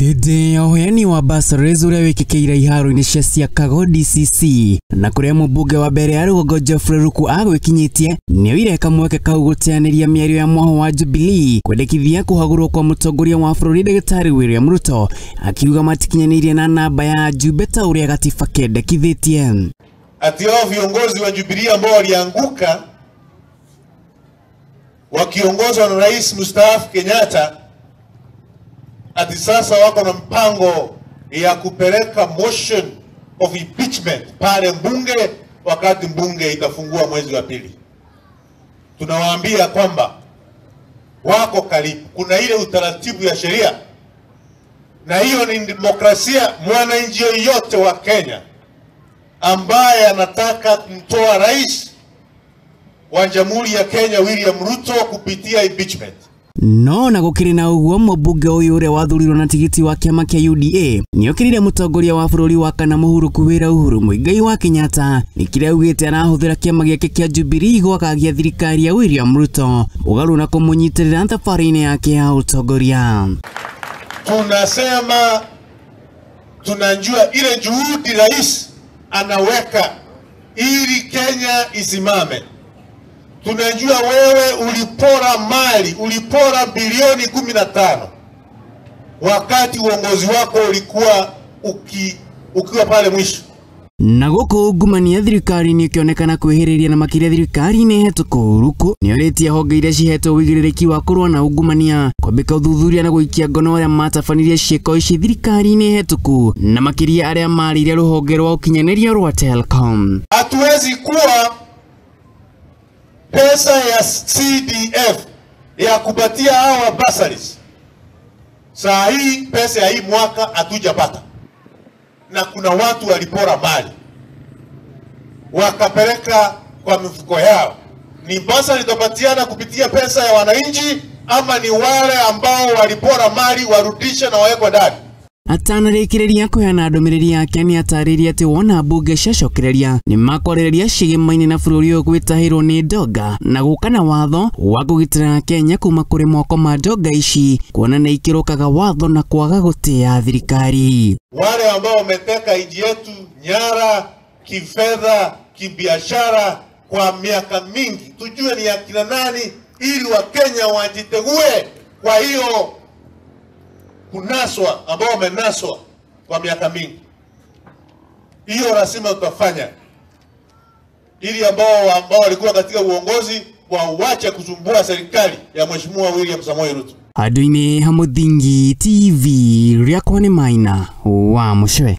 Hĩndĩ ya ũheani wa bursaries ũrĩa wĩkĩkĩire iharo-inĩ cia Siakago DCC na kũrĩa mũmbunge wa mbere ya rũgongo Geoffrey Ruku agwĩkinyĩtie nĩoire kamweke kau gũteanĩria mĩario ya mwaho wa Jubilee kwendekithia kũhagũrwo kwa mũtongoria wa bũrũri Ndagĩtarĩ William Ruto, akiuga matikinyanĩirie na namba ya ajumbe ta ũrĩa gatiba kendekithĩtie. Ati hao viongozi wa Jubilee ambao walianguka wakiongozwa na Rais Mstaafu Kenyatta ati sasa wako na mpango ya kupeleka motion of impeachment pale mbunge wakati mbunge itafungua mwezi wa pili. Tunawaambia kwamba wako karibu, kuna ile utaratibu ya sheria, na hiyo ni demokrasia. Mwananchi yote wa Kenya ambaye anataka kumtoa rais wa Jamhuri ya Kenya William Ruto kupitia impeachment. No na gũkĩrĩ na ũguo mũmbunge ũyũ ũrĩa wathurirwo na tigiti wa kĩama kĩa UDA nĩokĩrire mũtongoria wa bũrũri wa kana Mũhuru kũwĩra Uhuru Mũigai wa Kenyatta nĩkĩrĩa augĩte arahũthĩra kĩama gĩake kĩa Jubilee gwakagia thirikari ya William Ruto ũgarũ na kũmũnyitĩrĩra thabarĩ-inĩ yake ya ũtongoria. Tunasema tunajua ile juhudi rais anaweka ili Kenya isimame. Tunajua wewe ulipora mali, ulipora bilioni 15 wakati uongozi wako ulikuwa ukiwa pale mwisho. Na gũkũ ungumania thirikari-inĩ ũkĩonekana kwĩhĩrĩria na makĩria thirikari-inĩ hetũku, Ruku nĩorĩtie honge iria cihetwo wĩigĩrĩrĩki wa kũrũa na ungumania kwambĩka ũthuthuria na gũikia ngono arĩa matabanirie ciĩko ici thirikari-inĩ hetũku, na makĩria arĩa marĩire rũhonge rwa ũkinyanĩria rwa Telcom. Hatuwezi kuwa pesa ya CDF ya kupatia hawa bursaries saa hii, pesa ya hii mwaka hatujapata, na kuna watu walipora mali wakapeleka kwa mifuko yao. Ni bursary itapatiana kupitia pesa ya wananchi ama ni wale ambao walipora mali warudishe na wawekwe ndani? Atanarĩkĩrĩria kũheana ndũmĩrĩri yake nĩ atarĩirie atĩ wona mbunge ciacokereria nĩ makwarĩrĩria cigĩma-inĩ na bũrũri ũyũ gwĩtahĩrwo nĩ ndonga na gũka na watho wa kũgitĩra Kenya kuma kũrĩ moko ma ndonga ici, kuona na ikĩrũkaga watho na kwaga gũtĩa thirikari. Wale ambao wameteka nchi yetu nyara kifedha, kibiashara kwa miaka mingi, tujue ni akina nani ili Wakenya wajitegue kwa hiyo kunaswa ambao wamenaswa kwa miaka mingi. Hiyo lazima tutafanya ili ambao walikuwa katika uongozi waache kusumbua serikali ya Mheshimiwa William Samoei Ruto. Handũ-inĩ ha Mũthingi TV, rĩakwa nĩ Maina wa Mũcwe.